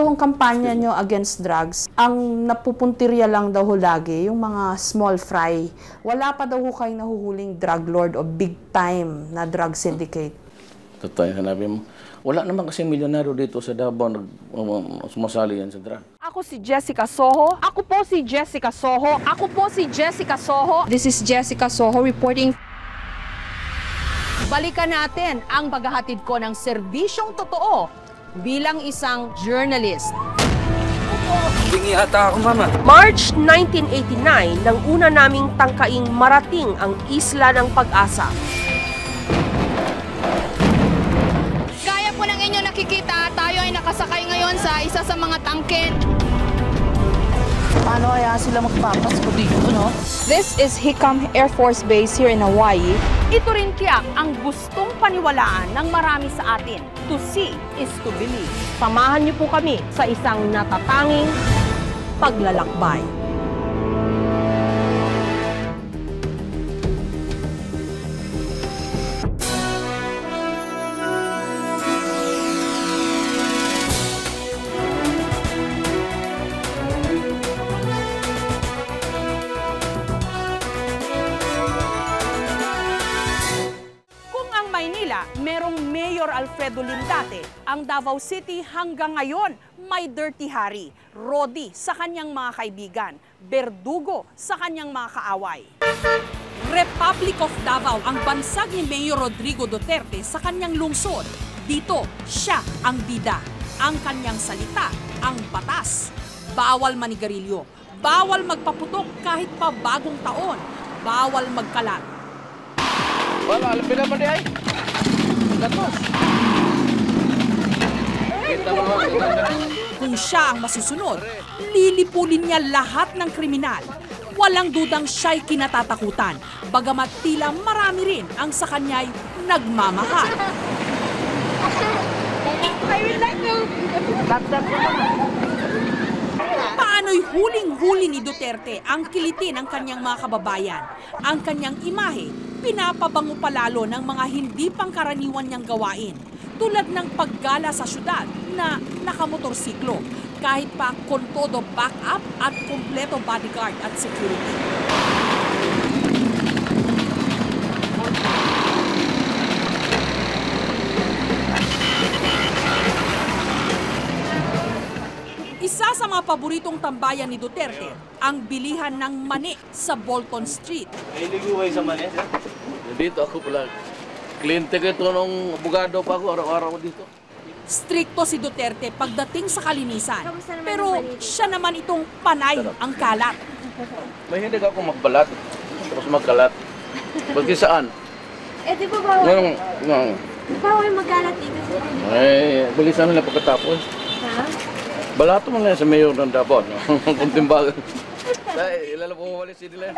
ito ang kampanya nyo against drugs, ang napupuntirya lang daw ho lagi, yung mga small fry. Wala pa daw ho kayo nahuhuling drug lord o big time na drug syndicate. Totoo yung hanapin mo. Wala naman kasi milyonaryo dito sa Davao na sumasali yan sa drug. Ako si Jessica Soho. Ako po si Jessica Soho. Ako po si Jessica Soho. This is Jessica Soho reporting. Balikan natin ang paghahatid ko ng serbisyong totoo bilang isang journalist. Hingi ata ako, Mama. March 1989 nang una naming tangkaing marating ang Isla ng Pag-asa. Gaya po ng inyo nakikita, tayo ay nakasakay ngayon sa isa sa mga tangke. Paano kaya sila magpapasko dito, no? This is Hickam Air Force Base here in Hawaii. Ito rin tiyak ang gustong paniwalaan ng marami sa atin. To see is to believe. Samahan niyo po kami sa isang natatanging paglalakbay. Maynila, merong Mayor Alfredo Lindate. Ang Davao City hanggang ngayon may Dirty Harry, Rodi sa kanyang mga kaibigan, Berdugo sa kanyang mga kaaway. Republic of Davao ang bansag ni Mayor Rodrigo Duterte sa kanyang lungsod. Dito, siya ang bida. Ang kanyang salita, ang batas. Bawal manigarilyo, bawal magpaputok kahit pa bagong taon, bawal magkalat. Wala, alam na ba di ay? Gatos. Kung siya ang masusunod, lilipulin niya lahat ng kriminal. Walang dudang siya'y kinatatakutan, bagamat tila marami rin ang sa kanya'y nagmamahal. Paano'y huling-huli ni Duterte ang kiliti ng kanyang mga kababayan? Ang kanyang imahe, pinapabango palalo ng mga hindi pangkaraniwan niyang gawain, tulad ng paggala sa syudad na nakamotorsiklo, kahit pa con todo backup at kompleto bodyguard at security. Isa sa mga paboritong tambayan ni Duterte, ang bilihan ng mani sa Bolton Street. Ay, liguway sa mani, sir? Dito ako pala. Kliyente ko ito nung abogado pa ako, araw-araw dito. Strikto si Duterte pagdating sa kalinisan. Pero siya naman itong panay ang kalat. Mahilig ako magbalat, tapos magkalat. Pagki saan? Eh, di ba bawal? Bawal magkalat dito sa Ay, balisan nila pagkatapos. Ha? Balato mo lang sa mayor ng Davao, no? Kung timbagan. Ay, ilala po mo walis nila.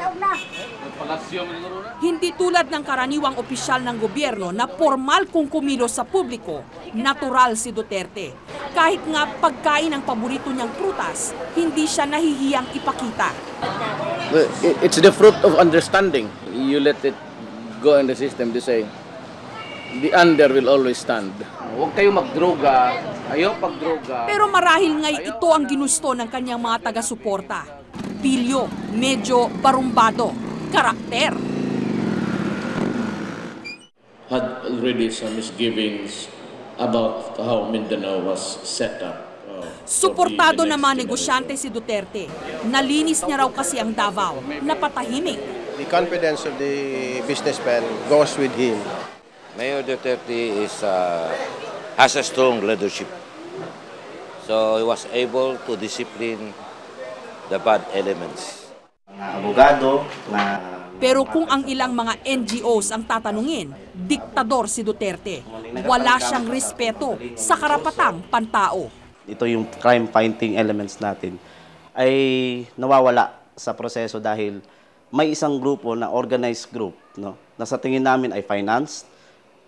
Hindi tulad ng karaniwang opisyal ng gobyerno na formal kung kumilos sa publiko, natural si Duterte. Kahit nga pagkain ang paborito niyang prutas, hindi siya nahihiyang ipakita. It's the fruit of understanding. You let it go in the system, they say, the under will always stand. Huwag kayo magdroga, ayaw pagdroga. Pero marahil ngay ito ang ginusto ng kanyang mga taga-suporta. Pilyo, medyo barumbado, karakter. Had already some misgivings about how Mindanao was set up. Suportado na mga negosyante si Duterte. Nalinis niya raw kasi ang Davao, napatahimik. The confidence of the businessman goes with him. Mayor Duterte has a strong leadership. So he was able to discipline the bad elements. Abogado na... Pero kung ang ilang mga NGOs ang tatanungin, diktador si Duterte. Wala siyang respeto sa karapatang pantao. Ito yung crime fighting elements natin ay nawawala sa proseso dahil may isang grupo na organized group, no, na sa tingin namin ay financed,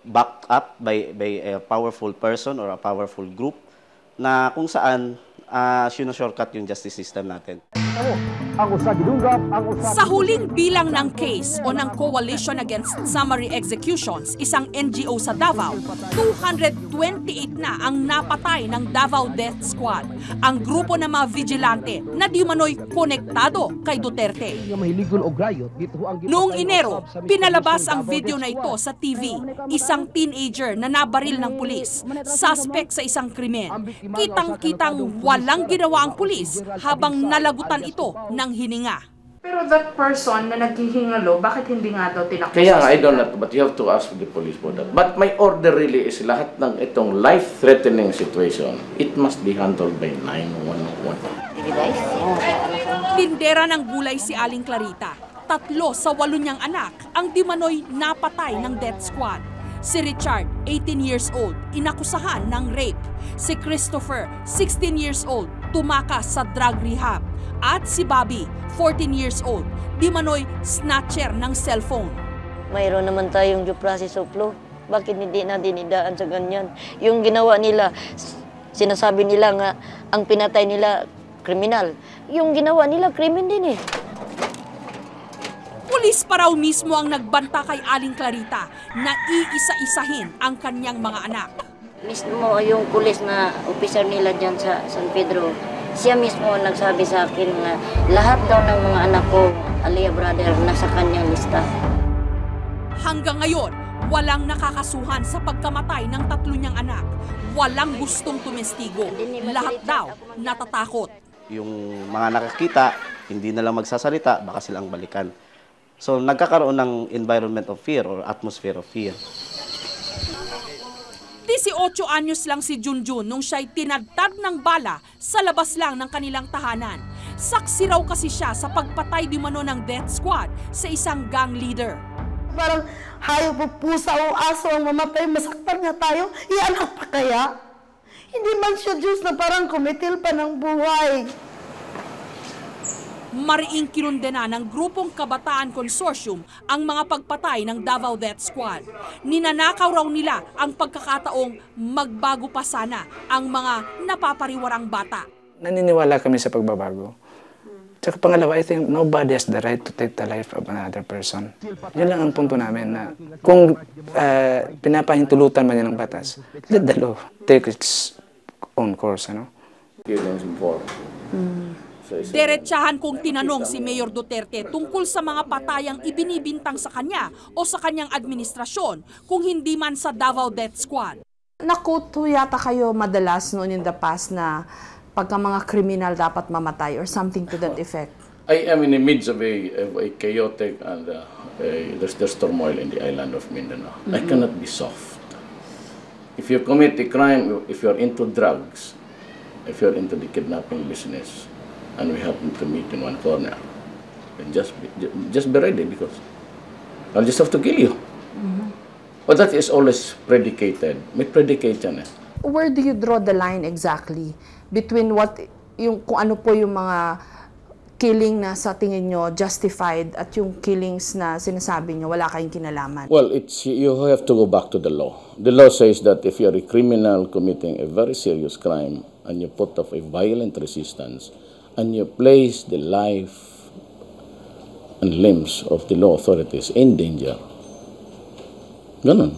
backed up by a powerful person or a powerful group na kung saan shortcut yung justice system natin. Sa huling bilang ng case o ng Coalition Against Summary Executions, isang NGO sa Davao, 228 na ang napatay ng Davao Death Squad, ang grupo ng mga vigilante na di umano'y konektado kay Duterte. Noong Enero, pinalabas ang video na ito sa TV, isang teenager na nabaril ng pulis, suspect sa isang krimen. Kitang-kitang walang ginawa ang pulis habang nalagutan ito ng hininga. Pero that person na naghihingalo, bakit hindi nga daw tinakbo? Kaya nga, I don't know, but you have to ask the police for that. But my order really is lahat ng itong life-threatening situation, it must be handled by 911. Tindera ng gulay si Aling Clarita. 3 sa 8 niyang anak ang di manoy napatay ng death squad. Si Richard, 18 years old, inakusahan ng rape. Si Christopher, 16 years old, tumakas sa drug rehab. At si Bobby, 14 years old, di manoy snatcher ng cellphone. Mayroon naman tayong due process of law. Bakit hindi natin idaan sa ganyan? Yung ginawa nila, sinasabi nila nga, ang pinatay nila, kriminal. Yung ginawa nila, krimen din eh. Pulis pa raw mismo ang nagbanta kay Aling Clarita na iisa-isahin ang kanyang mga anak. Mismo yung pulis na officer nila dyan sa San Pedro, siya mismo nagsabi sa akin na lahat daw ng mga anak ko, Alia brother, nasa kanyang lista. Hanggang ngayon, walang nakakasuhan sa pagkamatay ng 3 niyang anak. Walang gustong tumestigo. Lahat daw natatakot. Yung mga nakakita, hindi na lang magsasalita, baka silang balikan. So nagkakaroon ng environment of fear or atmosphere of fear. 18 anyos lang si Junjun nung siya'y tinadtad ng bala sa labas lang ng kanilang tahanan. Saksi raw kasi siya sa pagpatay di mano ng death squad sa isang gang leader. Parang hayop o pusa o aso ang mamatay, masaktan nga tayo, ianak pa kaya? Hindi man siya Diyos na parang kumitil pa ng buhay. Mariing kinundena ng grupong Kabataan Consortium ang mga pagpatay ng Davao Death Squad. Ninanakaw raw nila ang pagkakataong magbago pa sana ang mga napapariwarang bata. Naniniwala kami sa pagbabago. Tsaka pangalawa, I think nobody has the right to take the life of another person. Yun lang ang punto namin na kung pinapahintulutan man yan ng batas, let the law take its own course. Ano? Diretsahan kong tinanong si Mayor Duterte tungkol sa mga patayang ibinibintang sa kanya o sa kanyang administrasyon kung hindi man sa Davao Death Squad. Nakuto yata kayo madalas noon in the past na pagka mga kriminal dapat mamatay or something to that effect. I am in the midst of a chaotic and there's turmoil in the island of Mindanao. I cannot be soft. If you commit a crime, if you're into drugs, if you're into the kidnapping business, and we happen to meet in one corner, then just be ready because I'll just have to kill you. But that is always predicated. May predicate yan eh. Where do you draw the line exactly between kung ano po yung mga killing na sa tingin nyo justified at yung killings na sinasabi nyo wala kayong kinalaman? Well, you have to go back to the law. The law says that if you're a criminal committing a very serious crime and you put up a violent resistance and you place the life and limbs of the law authorities in danger, ganun.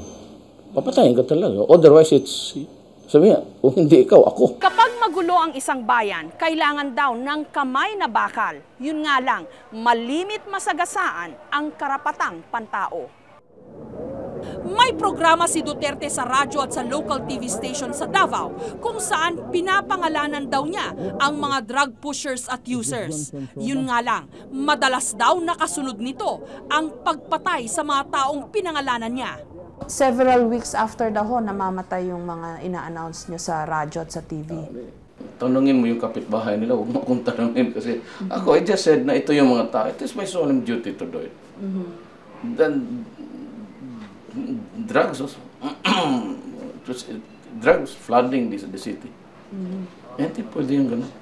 Papatayin ka talaga. Otherwise, sabi nga, kung hindi ikaw, ako. Kapag magulo ang isang bayan, kailangan daw ng kamay na bakal. Yun nga lang, malimit masagasaan ang karapatang pantao. May programa si Duterte sa radyo at sa local TV station sa Davao kung saan pinapangalanan daw niya ang mga drug pushers at users. Yun nga lang, madalas daw nakasunod nito ang pagpatay sa mga taong pinangalanan niya. Several weeks after daw namamatay yung mga ina-announce nyo sa radyo at sa TV. Tanungin mo yung kapitbahay nila, huwag mo akong tanungin kasi ako, I just said na ito yung mga tao. It is my solemn duty to do it. Then, drugs flooding the city. Hindi pwede yung gano'n.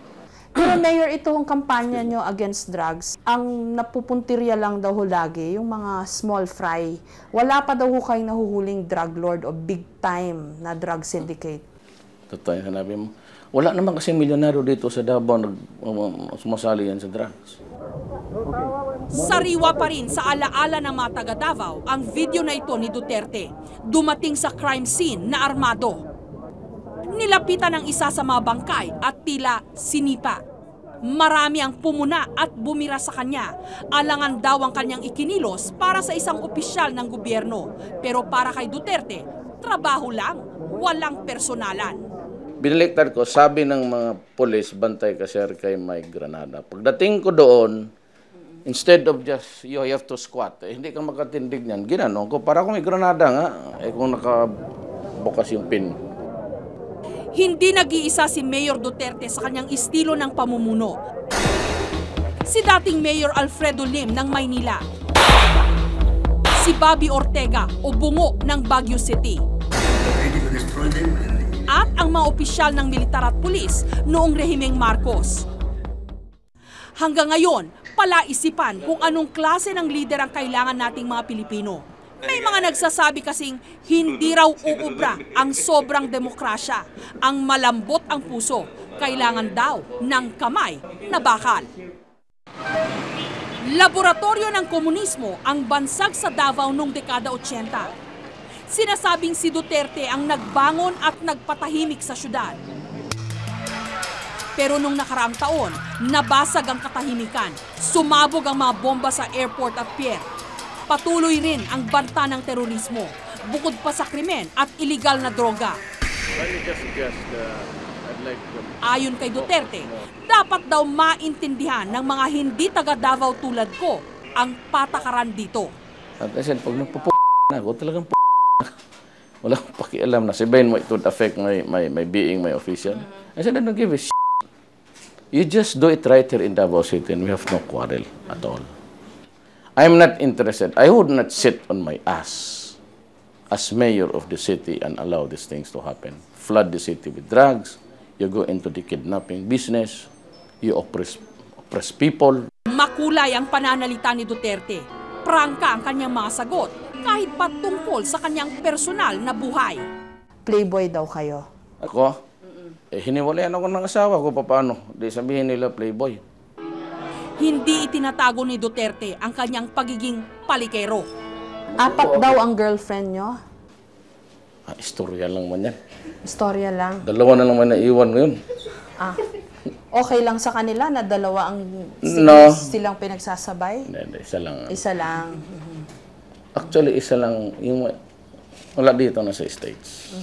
Pero Mayor, itong kampanya nyo against drugs, ang napupuntirya lang daw lagi yung mga small fry. Wala pa daw kayong nahuhuling drug lord o big time na drug syndicate. Totoo yung sanabi mo. Wala naman kasi milyonaryo dito sa Davao sumasali yan sa drugs. Sariwa pa rin sa alaala ng mga taga Davao ang video na ito ni Duterte. Dumating sa crime scene na armado. Nilapitan ng isa sa mga bangkay at tila sinipa. Marami ang pumuna at bumira sa kanya. Alangan daw ang kanyang ikinilos para sa isang opisyal ng gobyerno. Pero para kay Duterte, trabaho lang, walang personalan. Binaliktad ko, sabi ng mga polis, bantay ka sir kay may granada. Pagdating ko doon, instead of just you have to squat, hindi ka makatindig niyan, ginanong ko, para kung may granada nga, kung nakabukas yung pin. Hindi nag-iisa si Mayor Duterte sa kanyang estilo ng pamumuno. Si dating Mayor Alfredo Lim ng Maynila. Si Bobby Ortega o Bungo ng Baguio City. At ang mga opisyal ng militar at pulis noong rehimeng Marcos. Hanggang ngayon, palaisipan kung anong klase ng lider ang kailangan nating mga Pilipino. May mga nagsasabi kasing hindi raw uubra ang sobrang demokrasya. Ang malambot ang puso, kailangan daw ng kamay na bakal. Laboratorio ng komunismo ang bansag sa Davao noong dekada 80. Sinasabing si Duterte ang nagbangon at nagpatahimik sa syudad. Pero nung nakaraang taon, nabasag ang katahimikan. Sumabog ang mga bomba sa airport at pier. Patuloy rin ang banta ng terorismo, bukod pa sa krimen at iligal na droga. Ayon kay Duterte, dapat daw maintindihan ng mga hindi taga Davao tulad ko ang patakaran dito. At I said, pag na ako, talagang wala akong pakialam na sabihin mo it would affect my being, my official. I said, I don't give a shit. You just do it right here in Davao City and we have no quarrel at all. I'm not interested. I would not sit on my ass as mayor of the city and allow these things to happen. Flood the city with drugs. You go into the kidnapping business. You oppress people. Makulay ang pananalita ni Duterte. Prangka ang kanyang mga sagot kahit pa tungkol sa kanyang personal na buhay. Playboy daw kayo. Ako? Hiniwalayan ako ng asawa ko. Paano? Di sabihin nila playboy. Hindi itinatago ni Duterte ang kanyang pagiging palikero. 4 daw ang girlfriend nyo? Istorya lang man yan. Istorya lang? 2 na lang man naiwan ngayon. Okay lang sa kanila na 2 ang silang pinagsasabay? Hindi, isa lang. Isa lang. Actually, isa lang. Yung wala dito na sa States.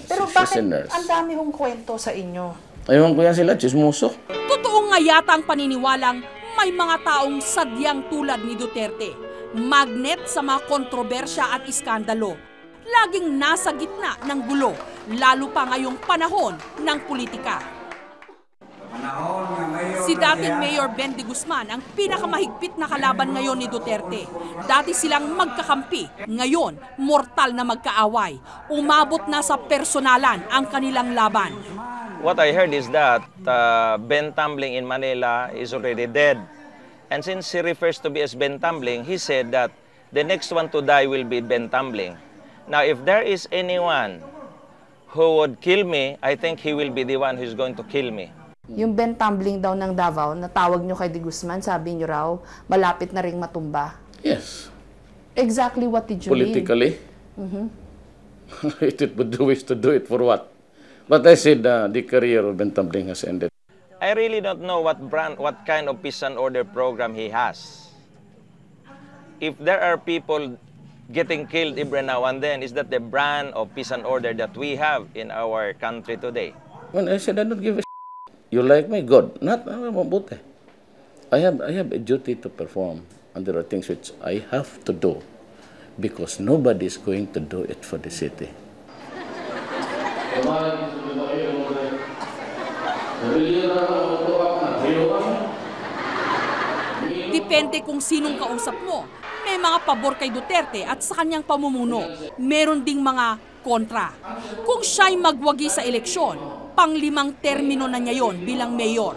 Pero bakit ang dami hong kwento sa inyo? Ayun ko yan sila, chismoso. Totoo nga yata ang paniniwalang may mga taong sadyang tulad ni Duterte. Magnet sa mga kontrobersya at iskandalo. Laging nasa gitna ng gulo, lalo pa ngayong panahon ng politika. Si dating Mayor Bendy Guzman ang pinakamahigpit na kalaban ngayon ni Duterte. Dati silang magkakampi, ngayon mortal na magkaaway. Umabot na sa personalan ang kanilang laban. What I heard is that Ben Tumbling in Manila is already dead. And since he refers to me as Ben Tumbling, he said that the next one to die will be Ben Tumbling. Now, if there is anyone who would kill me, I think he will be the one who's going to kill me. Yung Ben Tumbling daw ng Davao, natawag nyo kay De Guzman, sabi nyo raw, malapit na ring matumba. Yes. Exactly what did you mean? Politically? It would do is to do it for what? But I said the career of Ben Tumbling has ended. I really don't know what kind of peace and order program he has. If there are people getting killed every now and then, is that the brand of peace and order that we have in our country today? When I said I don't give a shit. You like me? Good. Not mabuti. I have a duty to perform, and there are things which I have to do because nobody is going to do it for the city. Depende kung sinong kausap mo. May mga pabor kay Duterte at sa kanyang pamumuno. Meron ding mga kontra. Kung siya'y magwagi sa eleksyon, pang-5 termino na niya yon bilang mayor.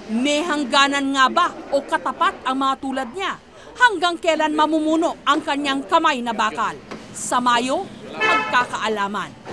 May hangganan nga ba o katapat ang mga tulad niya? Hanggang kailan mamumuno ang kanyang kamay na bakal? Sa Mayo, magkakaalaman.